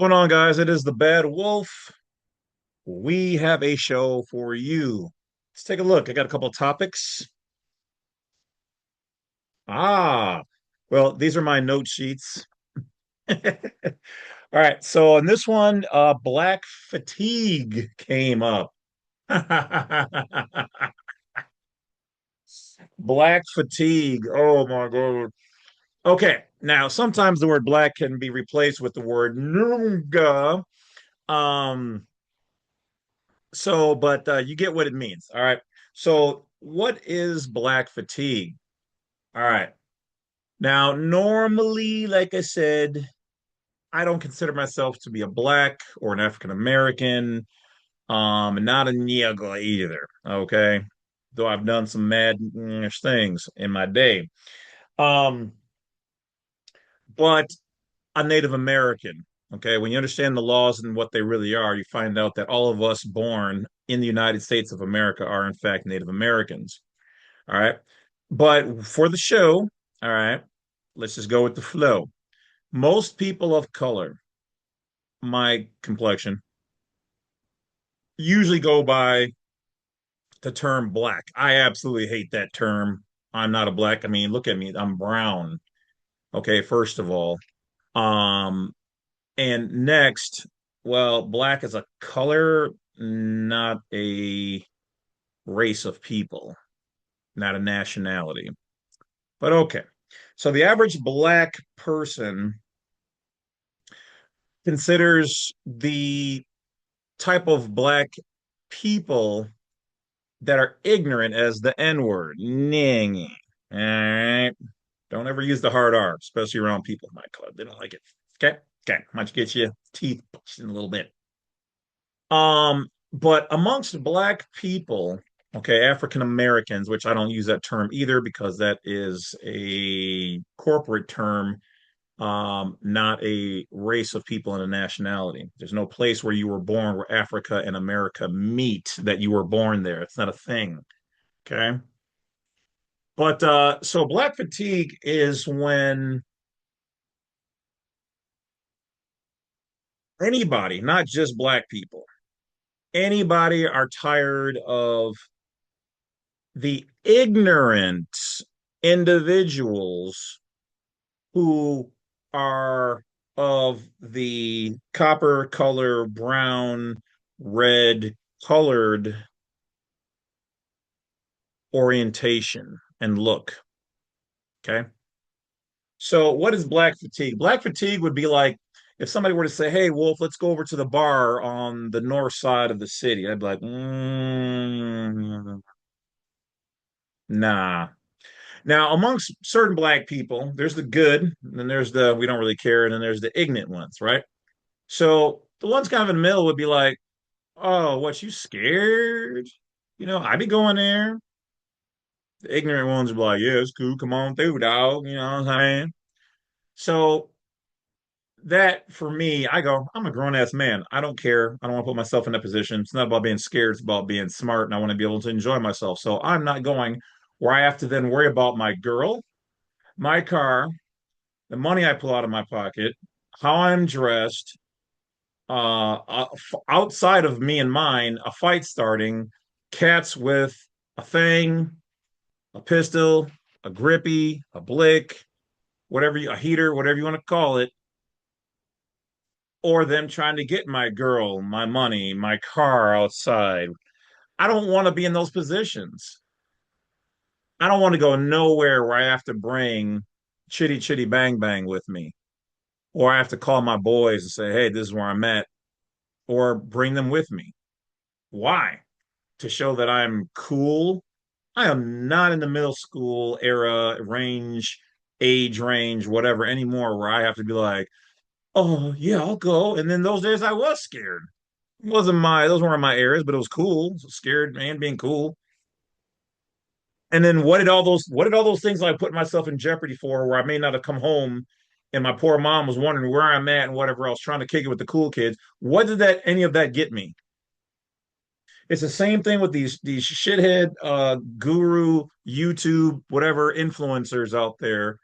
Going on, guys? It is the Bad Wolf. We have a show for you. Let's take a look. I got a couple of topics. Ah, well, these are my note sheets. All right. So on this one, black fatigue came up. Black fatigue. Oh my God. Okay. Now, sometimes the word black can be replaced with the word nunga. Um, but you get what it means. All right. So, what is black fatigue? All right. Now, normally, like I said, I don't consider myself to be a black or an African American, not a Negro either. Okay. Though I've done some mad things in my day. Um, but a Native American. Okay. When you understand the laws and what they really are, you find out that all of us born in the United States of America are, in fact, Native Americans. All right. But for the show, all right, let's just go with the flow. Most people of color, my complexion, usually go by the term black. I absolutely hate that term. I'm not a black. I mean, look at me. I'm brown. Okay, first of all. Um, and next, well, black is a color, not a race of people, not a nationality. But okay. So the average black person considers the type of black people that are ignorant as the N word. Ning. All right. Don't ever use the hard R, especially around people in my club. They don't like it. Okay. Okay. Might get you teeth pushed in a little bit. But amongst black people, okay, African Americans, which I don't use that term either because that is a corporate term, not a race of people and a nationality. There's no place where you were born where Africa and America meet that you were born there. It's not a thing. Okay. But so black fatigue is when anybody, not just black people, anybody are tired of the ignorant individuals who are of the copper color, brown, red colored orientation and look. Okay. So, what is black fatigue? Black fatigue would be like if somebody were to say, "Hey, Wolf, let's go over to the bar on the north side of the city." I'd be like, nah. Now, amongst certain black people, there's the good, and then there's the we don't really care, and then there's the ignorant ones, right? So the ones kind of in the middle would be like, "Oh, what you scared? I'd be going there." The ignorant ones would be like, "Yeah, it's cool. Come on through, dog." You know what I'm saying? So that for me, I go, I'm a grown ass man. I don't care. I don't want to put myself in that position. It's not about being scared. It's about being smart, and I want to be able to enjoy myself. So I'm not going where I have to then worry about my girl, my car, the money I pull out of my pocket, how I'm dressed, outside of me and mine, a fight starting, cats with a thing, a pistol, a grippy, a blick, a heater, whatever you want to call it, or them trying to get my girl, my money, my car outside. I don't want to be in those positions. I don't want to go nowhere where I have to bring chitty chitty bang bang with me, or I have to call my boys and say, hey, this is where I'm at, or bring them with me. Why? To show that I'm cool. I am not in the middle school era age range, whatever anymore, where I have to be like, oh, yeah, I'll go. And then those days I was scared. Those weren't my areas, but it was cool. Scared man being cool. And then what did all those things I put myself in jeopardy for where I may not have come home and my poor mom was wondering where I'm at and whatever else, trying to kick it with the cool kids. What did that any of that get me? It's the same thing with these shithead guru YouTube whatever influencers out there,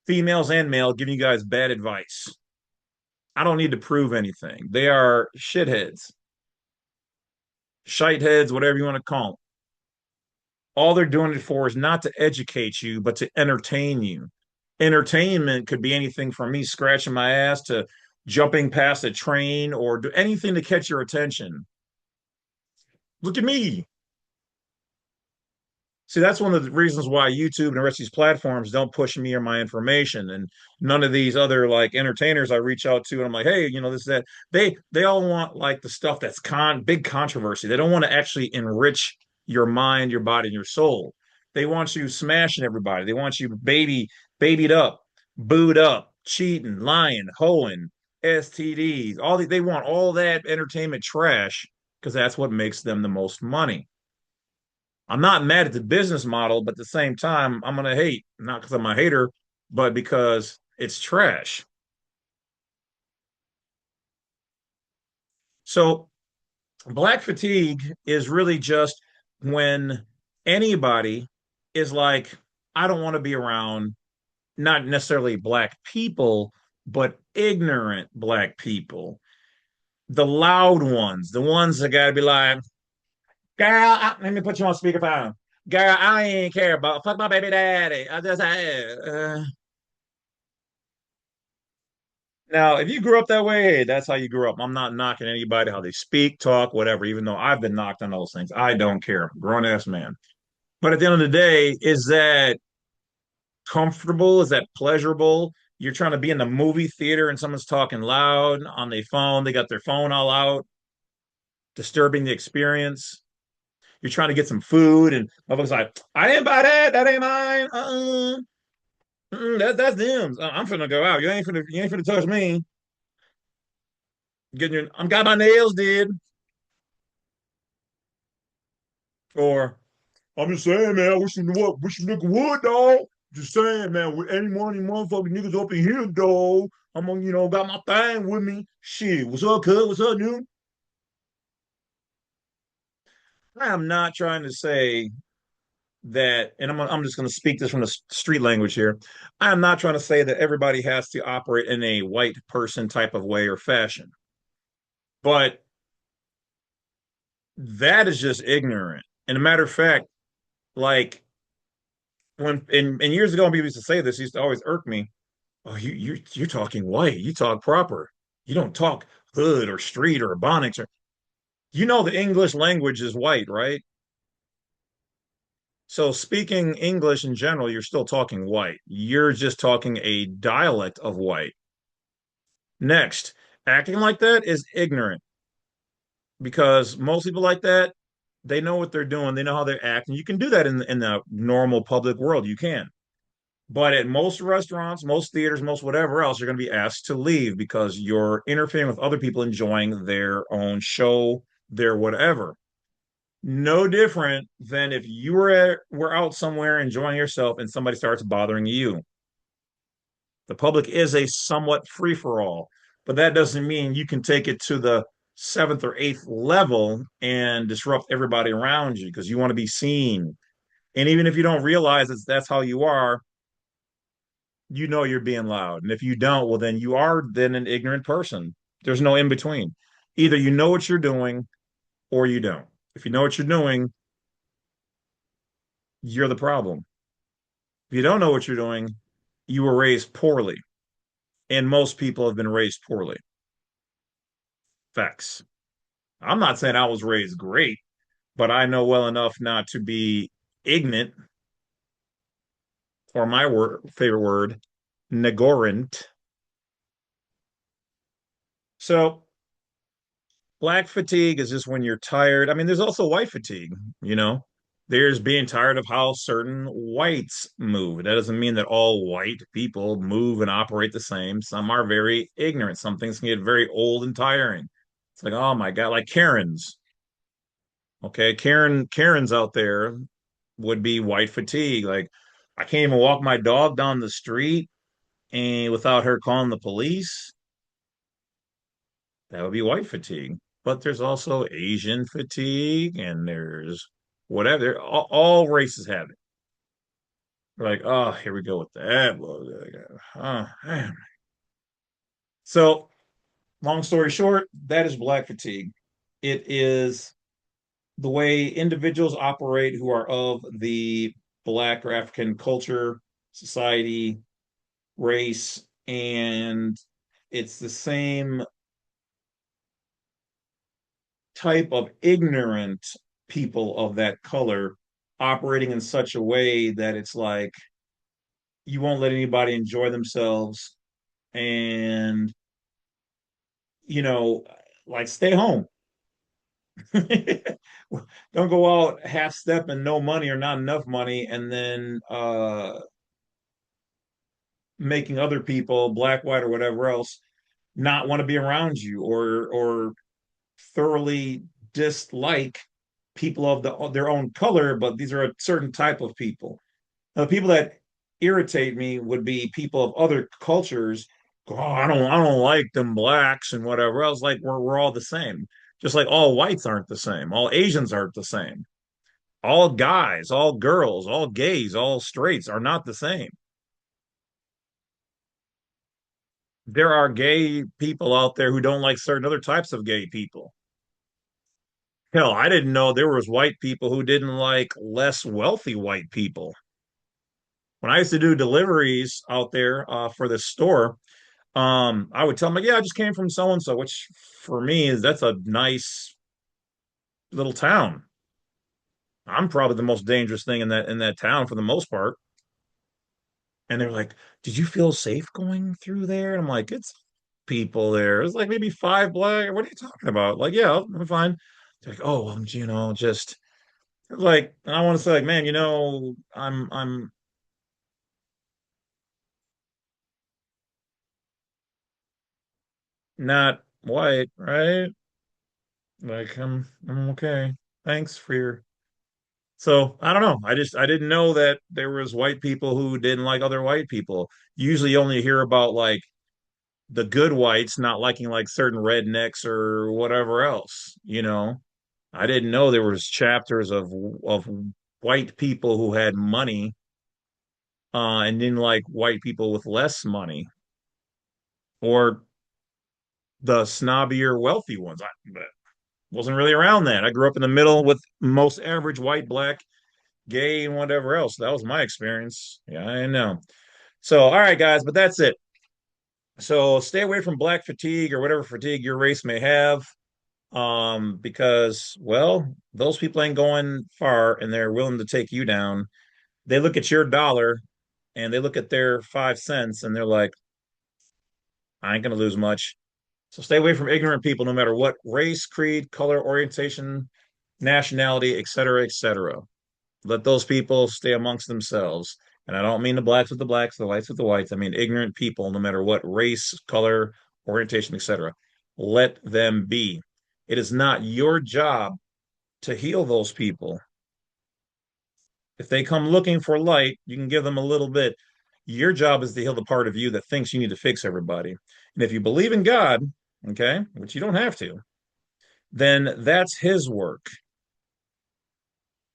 females and male, giving you guys bad advice. I don't need to prove anything. They are shitheads, shite heads, whatever you want to call them. All they're doing it for is not to educate you, but to entertain you. Entertainment could be anything from me scratching my ass to jumping past a train or do anything to catch your attention. Look at me. See, that's one of the reasons why YouTube and the rest of these platforms don't push me or my information, and none of these other like entertainers I reach out to, and I'm like, hey, this, that. They all want like the stuff that's big controversy. They don't want to actually enrich your mind, your body, and your soul. They want you smashing everybody. They want you babied up, booed up, cheating, lying, hoeing, STDs. They want all that entertainment trash because that's what makes them the most money. I'm not mad at the business model, but at the same time, I'm gonna hate, not because I'm a hater, but because it's trash. So black fatigue is really just when anybody is like, I don't want to be around not necessarily black people, but ignorant black people. The loud ones, the ones that gotta be like, girl, let me put you on speakerphone. Girl, I ain't care about fuck my baby daddy. Now, if you grew up that way, hey, that's how you grew up. I'm not knocking anybody, how they speak, talk, whatever, even though I've been knocked on those things. I don't care. Grown ass man. But at the end of the day, is that comfortable? Is that pleasurable? You're trying to be in the movie theater and someone's talking loud on their phone. They got their phone all out, disturbing the experience. You're trying to get some food, and motherfuckers like, I didn't buy that. That ain't mine. That's them. I'm finna go out. You ain't finna touch me. I'm got my nails did. Or I'm just saying, man, wish you nigga would, dog. Just saying, man, with any money motherfucking niggas up in here, dog. I'm on, got my thing with me. Shit, what's up, cuz? What's up, dude? I am not trying to say that, and I'm just going to speak this from the street language here. I am not trying to say that everybody has to operate in a white person type of way or fashion, but that is just ignorant. And a matter of fact, like and years ago, when people used to say this, it used to always irk me. Oh, you're talking white. You talk proper. You don't talk hood or street or ebonics or the English language is white, right? So speaking English in general, you're still talking white. You're just talking a dialect of white. Next, acting like that is ignorant because most people like that, they know what they're doing. They know how they act. And you can do that in the normal public world. You can. But at most restaurants, most theaters, most whatever else, you're going to be asked to leave because you're interfering with other people enjoying their own show, their whatever. No different than if were out somewhere enjoying yourself and somebody starts bothering you. The public is a somewhat free for all, but that doesn't mean you can take it to the seventh or eighth level and disrupt everybody around you because you want to be seen. And even if you don't realize that's how you are, you're being loud. And if you don't, well, then you are then an ignorant person. There's no in between. Either you know what you're doing or you don't. If you know what you're doing, you're the problem. If you don't know what you're doing, you were raised poorly. And most people have been raised poorly. Facts. I'm not saying I was raised great, but I know well enough not to be ignorant, or my favorite word, negorant. So black fatigue is just when you're tired. I mean, there's also white fatigue, you know. There's being tired of how certain whites move. That doesn't mean that all white people move and operate the same. Some are very ignorant. Some things can get very old and tiring. It's like, oh my God, like Karens. Okay, Karens out there would be white fatigue. Like, I can't even walk my dog down the street and without her calling the police. That would be white fatigue. But there's also Asian fatigue, and there's whatever. All races have it. Like, oh, here we go with that. Oh, man. So Long story short, that is black fatigue. It is the way individuals operate who are of the black or African culture, society, race, and it's the same type of ignorant people of that color operating in such a way that it's like you won't let anybody enjoy themselves and you know like stay home. Don't go out half step and no money or not enough money and then making other people black white or whatever else not want to be around you or thoroughly dislike people of their own color, but these are a certain type of people. Now, the people that irritate me would be people of other cultures. Oh, I don't like them blacks and whatever else. Like we're all the same. Just like all whites aren't the same. All Asians aren't the same. All guys, all girls, all gays, all straights are not the same. There are gay people out there who don't like certain other types of gay people. Hell, I didn't know there was white people who didn't like less wealthy white people. When I used to do deliveries out there for this store, I would tell them, like, yeah, I just came from so and so, which for me is that's a nice little town. I'm probably the most dangerous thing in that town for the most part. And they're like, "Did you feel safe going through there?" And I'm like, "It's people there. It's like maybe five black. What are you talking about?" Like, yeah, I'm fine. They're like, "Oh, just like I want to say, like, man, I'm not white, right? Like, I'm okay. Thanks for your." So I don't know. I didn't know that there was white people who didn't like other white people. Usually, you only hear about like the good whites not liking like certain rednecks or whatever else, you know. I didn't know there was chapters of white people who had money and didn't like white people with less money or the snobbier wealthy ones. I wasn't really around that. I grew up in the middle with most average white, black, gay, and whatever else. That was my experience. Yeah, I know. So, all right, guys, but that's it. So stay away from black fatigue or whatever fatigue your race may have. Because well, those people ain't going far and they're willing to take you down. They look at your dollar and they look at their 5 cents and they're like, I ain't gonna lose much. So stay away from ignorant people, no matter what race, creed, color, orientation, nationality, et cetera, et cetera. Let those people stay amongst themselves. And I don't mean the blacks with the blacks, the whites with the whites. I mean ignorant people, no matter what race, color, orientation, et cetera. Let them be. It is not your job to heal those people. If they come looking for light, you can give them a little bit. Your job is to heal the part of you that thinks you need to fix everybody. And if you believe in God, okay, which you don't have to, then that's his work.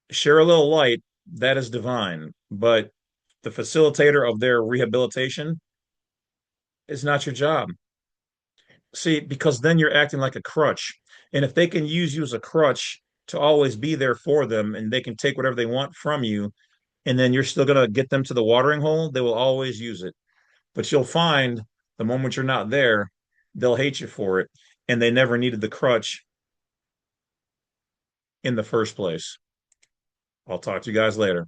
Share a little light, that is divine. But the facilitator of their rehabilitation is not your job. See, because then you're acting like a crutch. And if they can use you as a crutch to always be there for them and they can take whatever they want from you, and then you're still going to get them to the watering hole, they will always use it. But you'll find the moment you're not there, they'll hate you for it. And they never needed the crutch in the first place. I'll talk to you guys later.